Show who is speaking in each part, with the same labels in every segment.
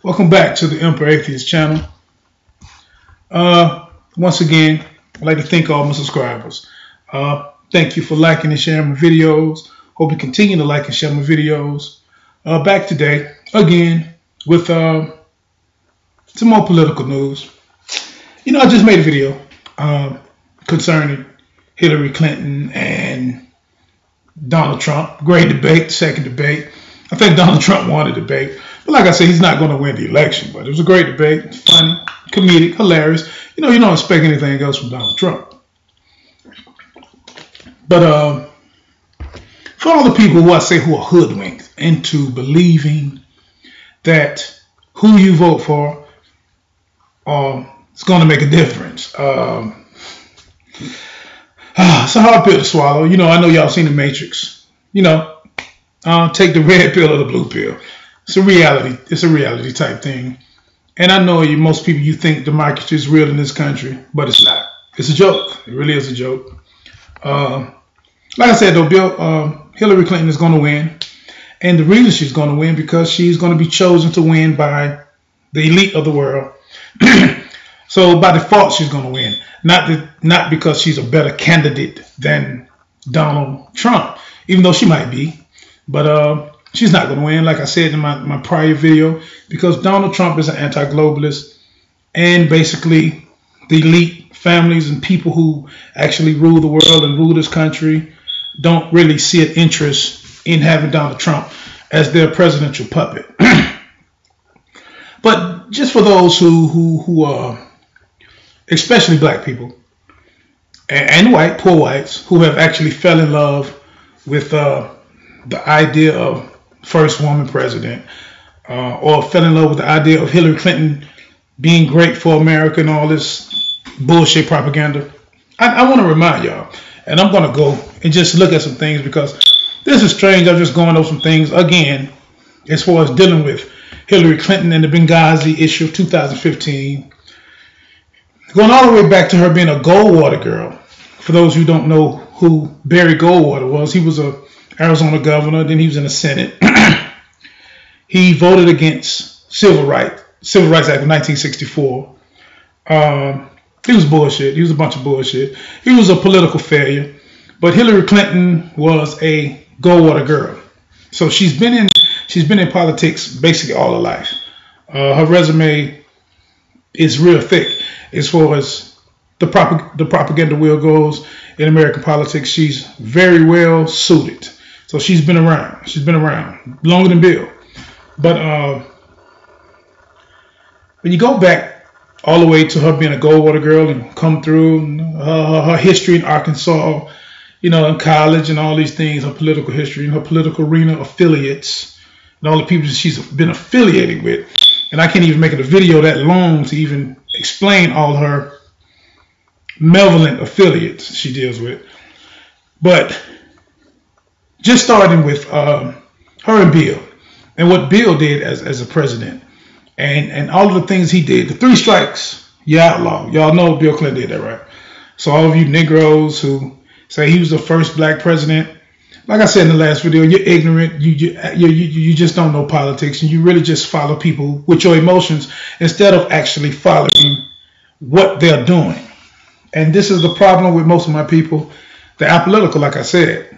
Speaker 1: Welcome back to the Emperor Atheist channel. Once again, I'd like to thank all my subscribers. Thank you for liking and sharing my videos. Hope you continue to like and share my videos. Back today, again, with some more political news. You know, I just made a video concerning Hillary Clinton and Donald Trump. Great debate, second debate. I think Donald Trump won the debate. But like I said, he's not going to win the election. But it was a great debate. Funny, comedic, hilarious. You know, you don't expect anything else from Donald Trump. But for all the people who I say who are hoodwinked into believing that who you vote for is going to make a difference. It's a hard pill to swallow. You know, I know y'all seen The Matrix. You know, take the red pill or the blue pill. It's a reality. It's a reality type thing. And I know most people, you think democracy is real in this country, but it's not. It's a joke. It really is a joke. Like I said, though, Hillary Clinton is going to win. And the reason she's going to win, because she's going to be chosen to win by the elite of the world. So by default, she's going to win. Not because she's a better candidate than Donald Trump, even though she might be. But she's not going to win, like I said in my prior video, because Donald Trump is an anti-globalist. And basically, the elite families and people who actually rule the world and rule this country don't really see an interest in having Donald Trump as their presidential puppet. But just for those who are, especially black people and poor whites, who have actually fell in love with the idea of first woman president, or fell in love with the idea of Hillary Clinton being great for America and all this bullshit propaganda. I want to remind y'all, and I'm going to go and just look at some things, because this is strange. I'm just going over some things again as far as dealing with Hillary Clinton and the Benghazi issue of 2015. Going all the way back to her being a Goldwater girl. For those who don't know who Barry Goldwater was, he was a Arizona governor, then he was in the Senate. He voted against Civil Rights Act of 1964. He was bullshit. He was a bunch of bullshit. He was a political failure. But Hillary Clinton was a Goldwater girl. So she's been in politics basically all her life. Her resume is real thick as far as the propaganda wheel goes in American politics. She's very well suited. So she's been around. She's been around longer than Bill. But when you go back all the way to her being a Goldwater girl and come through her history in Arkansas, you know, in college and all these things, her political history and her political arena affiliates and all the people that she's been affiliated with. And I can't even make it a video that long to even explain all her malevolent affiliates she deals with. But just starting with her and Bill, and what Bill did as a president, and all of the things he did. The 3 strikes, you outlaw. Y'all know Bill Clinton did that, right? So all of you Negroes who say he was the first black president, like I said in the last video, you're ignorant. You just don't know politics, and you really just follow people with your emotions instead of actually following what they're doing. And this is the problem with most of my people. They're apolitical, like I said.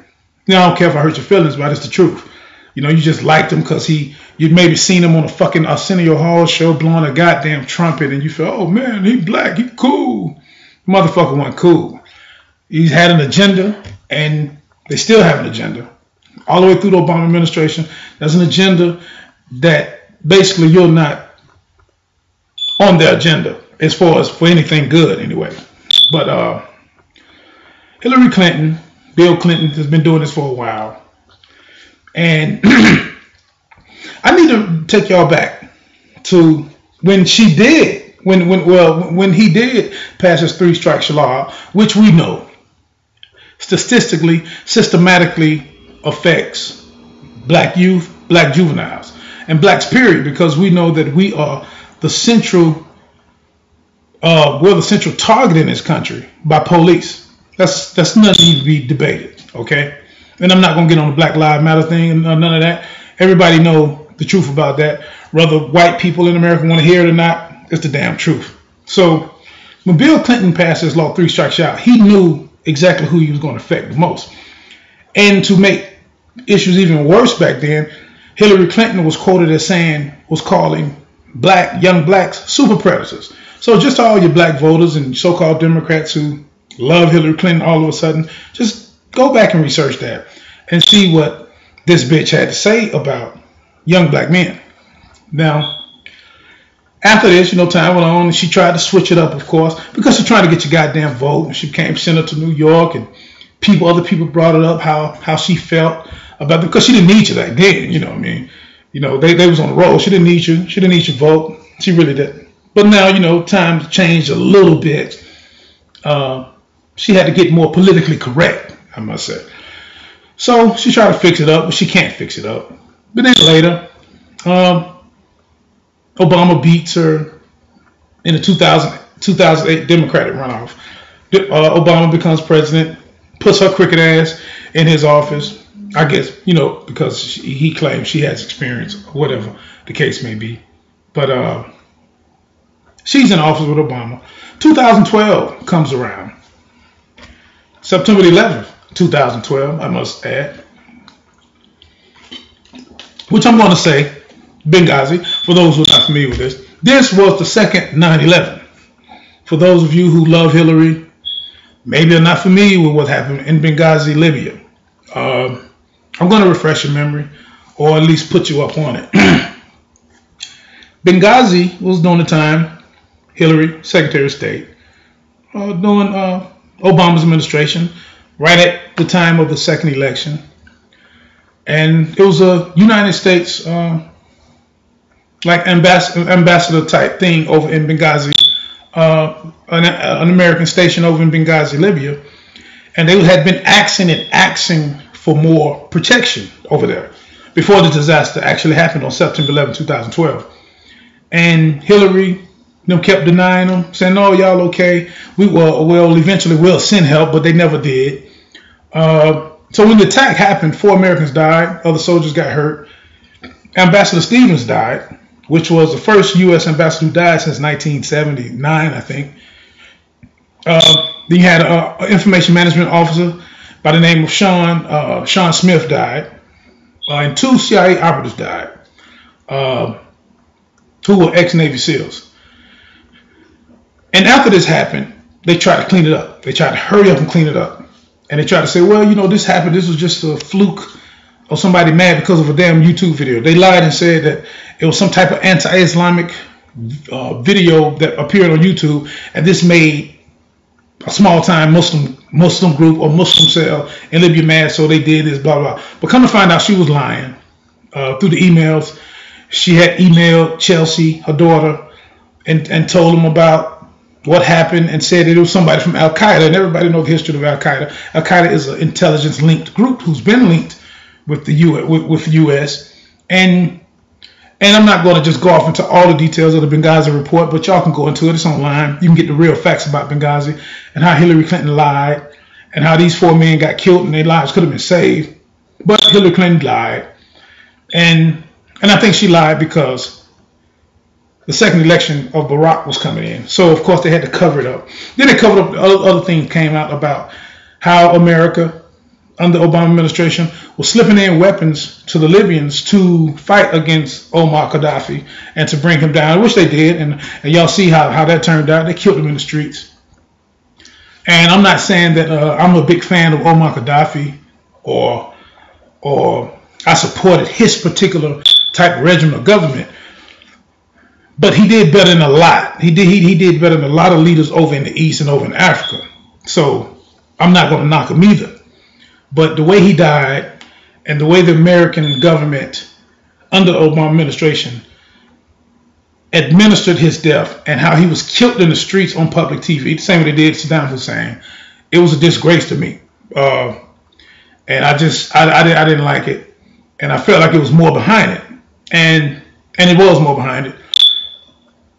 Speaker 1: You know, I don't care if I hurt your feelings, but it's the truth. You know, you just liked him because you'd maybe seen him on a fucking Arsenio Hall show blowing a goddamn trumpet, and you feel, oh man, he black, he cool. Motherfucker wasn't cool. He's had an agenda, and they still have an agenda. All the way through the Obama administration, there's an agenda that basically you're not on their agenda as far as for anything good anyway. But Hillary Clinton, Bill Clinton has been doing this for a while. And I need to take y'all back to when he did pass his 3 strikes law, which we know statistically, systematically affects black youth, black juveniles, and blacks period, because we know that we are the central target in this country by police. That's nothing to even be debated, okay? And I'm not going to get on the Black Lives Matter thing and none of that. Everybody know the truth about that. whether white people in America want to hear it or not, it's the damn truth. So when Bill Clinton passed his law, 3 strikes out, he knew exactly who he was going to affect the most. And to make issues even worse back then, Hillary Clinton was quoted as calling young blacks super predators. So just to all your black voters and so-called Democrats who love Hillary Clinton all of a sudden, just go back and research that and see what this bitch had to say about young black men. Now, after this, time went on, and she tried to switch it up, of course, because she tried to get your goddamn vote. And she became senator to New York, and other people brought it up how she felt about it, because she didn't need you back then. They was on the roll. She didn't need you. She didn't need your vote. She really didn't. But now, times changed a little bit. She had to get more politically correct, I must say. So she tried to fix it up, but she can't fix it up. But then later, Obama beats her in the 2008 Democratic runoff. Obama becomes president, puts her crooked ass in his office, I guess, because he claims she has experience, or whatever the case may be. But she's in office with Obama. 2012 comes around. September 11th, 2012, I must add. Which I'm going to say, Benghazi, for those who are not familiar with this. This was the second 9/11. For those of you who love Hillary, maybe are not familiar with what happened in Benghazi, Libya. I'm going to refresh your memory, or at least put you up on it. Benghazi was during the time Hillary, Secretary of State, during Obama's administration, right at the time of the second election. And it was a United States like ambassador type thing over in Benghazi, an American station over in Benghazi, Libya. And they had been asking for more protection over there before the disaster actually happened on September 11, 2012. And Hillary kept denying them, saying, "No, y'all okay. Eventually we'll send help," but they never did. So when the attack happened, 4 Americans died, other soldiers got hurt. Ambassador Stevens died, which was the first U.S. ambassador who died since 1979, I think. Then you had an information management officer by the name of Sean Smith died, and 2 CIA operatives died, who were ex-Navy SEALs. And after this happened, they tried to clean it up. They tried to hurry up and clean it up. And they tried to say, well, this happened. This was just a fluke, or somebody mad because of a damn YouTube video. They lied and said that it was some type of anti-Islamic video that appeared on YouTube, and this made a small-time Muslim group or Muslim cell in Libya mad, so they did this, blah, blah. But come to find out, she was lying through the emails. She had emailed Chelsea, her daughter, and told them about what happened, and said that it was somebody from Al-Qaeda. And everybody knows the history of Al-Qaeda. Al-Qaeda is an intelligence-linked group who's been linked with the U.S. And I'm not going to just go off into all the details of the Benghazi report, but y'all can go into it. It's online. You can get the real facts about Benghazi and how Hillary Clinton lied, and how these 4 men got killed and their lives could have been saved. But Hillary Clinton lied. And I think she lied because the second election of Barack was coming in. So, of course, they had to cover it up. Then they covered up, other things came out about how America, under the Obama administration, was slipping in weapons to the Libyans to fight against Omar Gaddafi and to bring him down, which they did. And y'all see how that turned out. They killed him in the streets. And I'm not saying that I'm a big fan of Omar Gaddafi or I supported his particular type of regimen of government. But he did better than a lot. He did better than a lot of leaders over in the East and over in Africa. So I'm not going to knock him either. But the way he died and the way the American government under the Obama administration administered his death and how he was killed in the streets on public TV, the same way they did Saddam Hussein, it was a disgrace to me. And I didn't like it. And I felt like it was more behind it. And it was more behind it.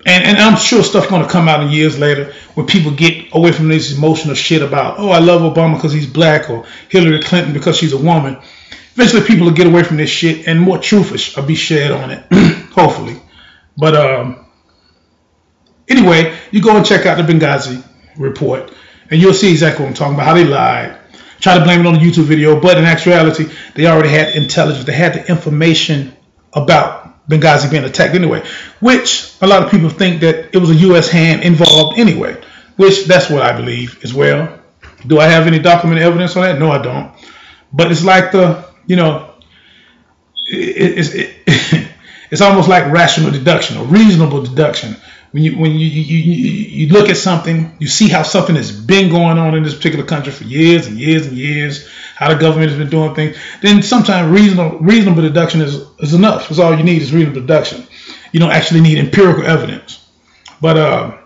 Speaker 1: And I'm sure stuff going to come out in years later when people get away from this emotional shit about, oh, I love Obama because he's black, or Hillary Clinton because she's a woman. Eventually people will get away from this shit and more truth will be shared on it, hopefully. But anyway, you go and check out the Benghazi report, and you'll see exactly what I'm talking about, how they lied. Try to blame it on the YouTube video, but in actuality, they already had intelligence. They had the information about Benghazi being attacked anyway, which a lot of people think that it was a U.S. hand involved anyway, which that's what I believe as well. Do I have any documented evidence on that? No, I don't. But it's like it's almost like rational deduction or reasonable deduction. When you look at something, you see how something has been going on in this particular country for years and years and years, how the government has been doing things, then sometimes reasonable deduction is enough. That's all you need is reasonable deduction. You don't actually need empirical evidence. But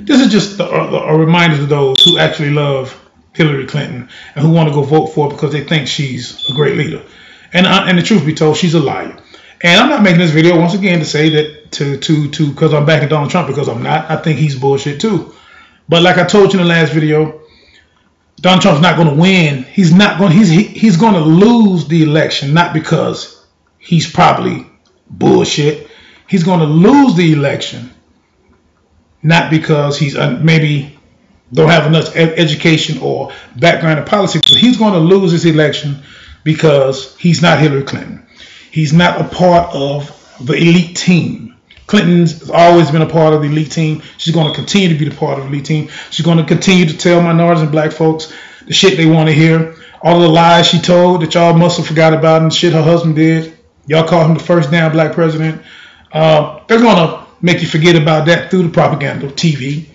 Speaker 1: this is just a reminder to those who actually love Hillary Clinton and who want to go vote for her because they think she's a great leader. And the truth be told, she's a liar. And I'm not making this video once again to say that because I'm backing Donald Trump, because I'm not. I think he's bullshit too. But like I told you in the last video, Donald Trump's not going to win. He's going to lose the election, not because he's probably bullshit. He's going to lose the election, not because he's maybe don't have enough education or background in politics, but he's going to lose this election because he's not Hillary Clinton. He's not a part of the elite team. Clinton's always been a part of the elite team. She's going to continue to be the part of the elite team. She's going to continue to tell minorities and black folks the shit they want to hear. All the lies she told that y'all must have forgot about and the shit her husband did. Y'all called him the first damn black president. They're going to make you forget about that through the propaganda TV.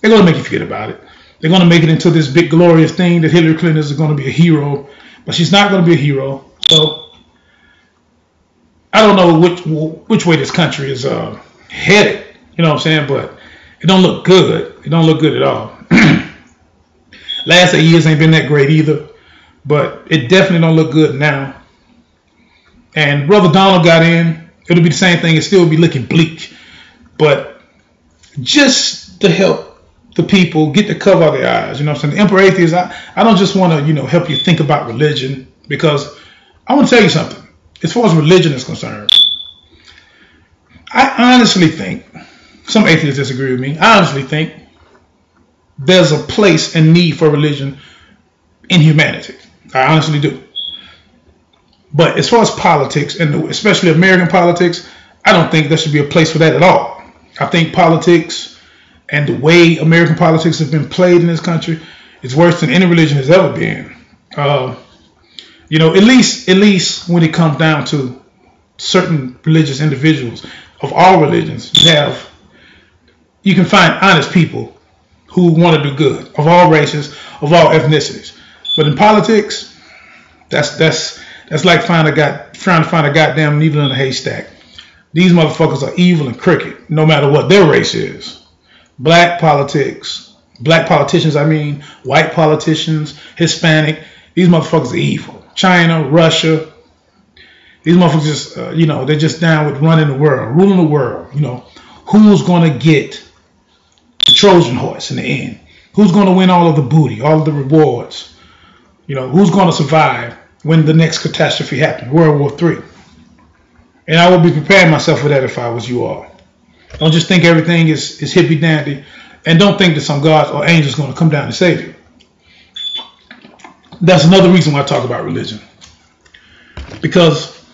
Speaker 1: They're going to make you forget about it. They're going to make it into this big glorious thing that Hillary Clinton is going to be a hero. But she's not going to be a hero. So I don't know which way this country is headed. You know what I'm saying? But it don't look good. It don't look good at all. Last 8 years ain't been that great either. But it definitely don't look good now. And Brother Donald got in. It'll be the same thing. It still be looking bleak. But just to help the people get the cover of their eyes, you know what I'm saying? The Emperor Atheist, I don't just want to, help you think about religion, because I want to tell you something. As far as religion is concerned, I honestly think, some atheists disagree with me, I honestly think there's a place and need for religion in humanity. I honestly do. But as far as politics, and especially American politics, I don't think there should be a place for that at all. I think politics and the way American politics have been played in this country is worse than any religion has ever been. At least when it comes down to certain religious individuals of all religions, you can find honest people who want to do good, of all races, of all ethnicities. But in politics, that's like trying to find a goddamn needle in a haystack. These motherfuckers are evil and crooked, no matter what their race is. Black politicians, white politicians, Hispanic, these motherfuckers are evil. China, Russia, these motherfuckers just, they're just down with running the world, ruling the world. Who's going to get the Trojan horse in the end? Who's going to win all of the booty, all of the rewards? Who's going to survive when the next catastrophe happens, World War III? And I would be preparing myself for that if I was you all. Don't just think everything is hippy dandy, and don't think that some gods or angels going to come down and save you. That's another reason why I talk about religion, because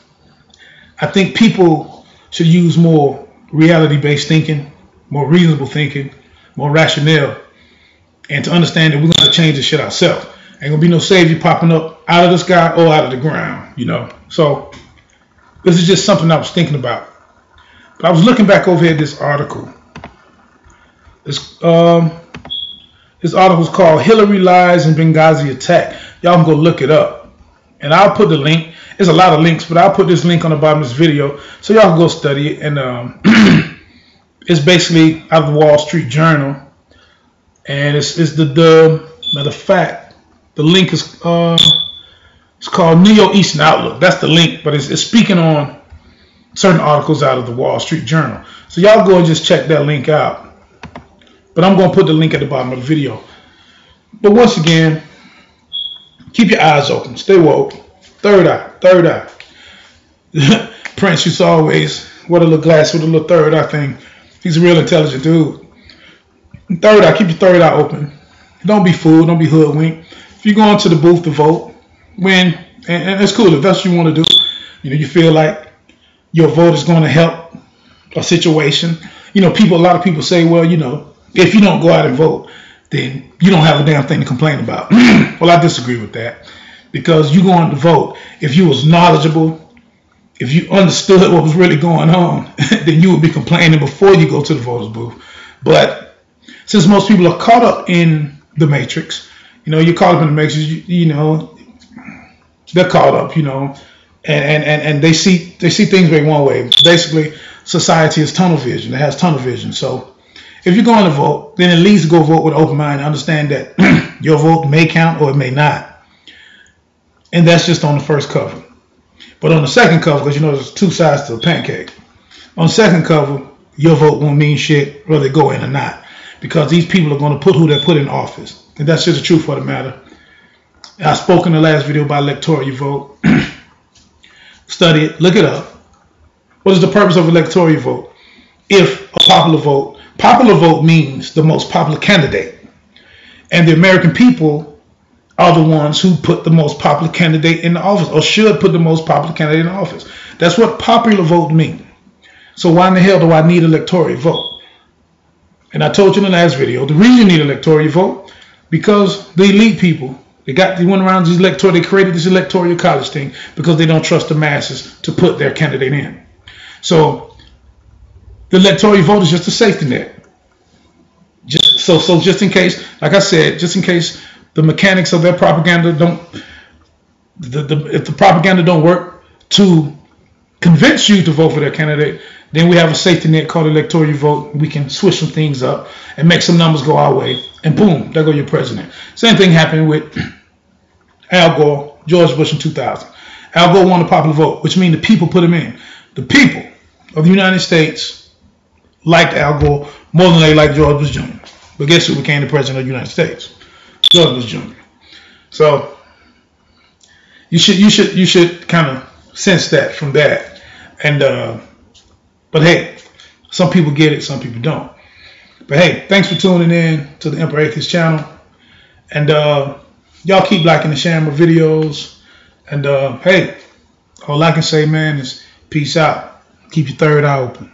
Speaker 1: I think people should use more reality-based thinking, more reasonable thinking, more rationale, and to understand that we're going to change this shit ourselves. Ain't going to be no savior popping up out of the sky or out of the ground, So this is just something I was thinking about. But I was looking back over here at this article. This article is called Hillary Lies and Benghazi Attack. Y'all can go look it up. And I'll put the link. There's a lot of links, but I'll put this link on the bottom of this video so y'all can go study it. And it's basically out of the Wall Street Journal. And it's the matter of fact, the link is it's called Neo-Eastern Outlook. That's the link, but it's speaking on certain articles out of the Wall Street Journal. So y'all go and just check that link out. But I'm going to put the link at the bottom of the video. But once again, keep your eyes open. Stay woke. Third eye. Prince used to always with a little glass with a little third eye thing. He's a real intelligent dude. And third eye, keep your third eye open. Don't be fooled. Don't be hoodwinked. If you go into the booth to vote, win, and it's cool if that's what you want to do. You know, you feel like your vote is going to help a situation. You know, a lot of people say, well, you know, if you don't go out and vote, then you don't have a damn thing to complain about. Well, I disagree with that, because you going to vote, if you was knowledgeable, if you understood what was really going on, then you would be complaining before you go to the voters booth. But since most people are caught up in the matrix, you know, you're caught up in the matrix, you know, they're caught up, you know, and they see things very one way. Basically, society is tunnel vision. It has tunnel vision. So if you're going to vote, then at least go vote with an open mind and understand that your vote may count or it may not. And that's just on the first cover. But on the second cover, because you know there's two sides to a pancake, on the second cover, your vote won't mean shit whether they go in or not, because these people are going to put who they put in office. And that's just the truth of the matter. I spoke in the last video about electoral vote. Study it, look it up. What is the purpose of electoral vote? If a popular vote means the most popular candidate. And the American people are the ones who put the most popular candidate in the office, or should put the most popular candidate in the office. That's what popular vote means. So why in the hell do I need electoral vote? And I told you in the last video, the reason you need electoral vote, because the elite people, they went around these they created this electoral college thing because they don't trust the masses to put their candidate in. So the electoral vote is just a safety net. Just in case, like I said, just in case the mechanics of their propaganda if the propaganda don't work to convince you to vote for their candidate, then we have a safety net called electoral vote. We can switch some things up and make some numbers go our way, and boom, there go your president. Same thing happened with Al Gore, George Bush in 2000. Al Gore won the popular vote, which means the people put him in. The people of the United States liked Al Gore more than they liked George Bush Jr. But guess who became the president of the United States? George Bush Jr. So you should kind of sense that from that. And but hey, some people get it, some people don't. But hey, thanks for tuning in to the Emperor Atheist channel. And y'all keep liking and sharing my videos. And hey, all I can say, man, is peace out. Keep your third eye open.